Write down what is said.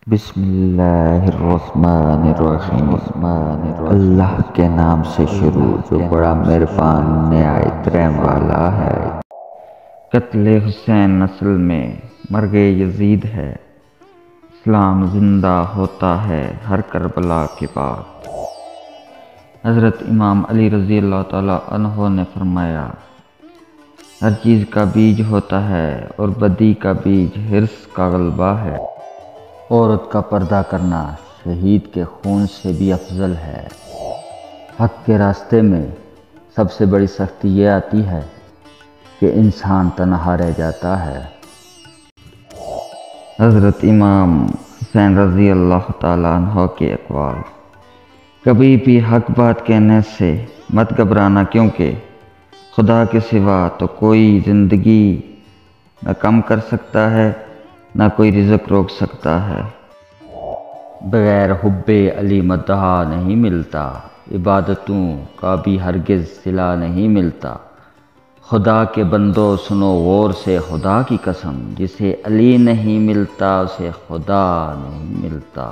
بسم اللہ الرحمن الرحیم اللہ کے نام سے شروع جو بڑا مہربان نہایت رحم والا ہے۔ قتل حسین نسل میں مرگ یزید ہے، اسلام زندہ ہوتا ہے ہر کربلا کے بعد۔ حضرت امام علی رضی اللہ تعالیٰ عنہ نے فرمایا، ہر چیز کا بیج ہوتا ہے اور بدی کا بیج حرص کا غلبہ ہے۔ عورت کا پردہ کرنا شہید کے خون سے بھی افضل ہے۔ حق کے راستے میں سب سے بڑی سختی یہ آتی ہے کہ انسان تنہا رہ جاتا ہے۔ حضرت امام حسین رضی اللہ تعالیٰ عنہ کے اقوال: کبھی بھی حق بات کہنے سے مت گھبرانا، کیونکہ خدا کے سوا تو کوئی زندگی نہ کم کر سکتا ہے نہ کوئی رزق روک سکتا ہے۔ بغیر حب علی مدحا نہیں ملتا، عبادتوں کا بھی ہرگز صلہ نہیں ملتا۔ خدا کے بندو سنو غور سے خدا کی قسم، جسے علی نہیں ملتا اسے خدا نہیں ملتا۔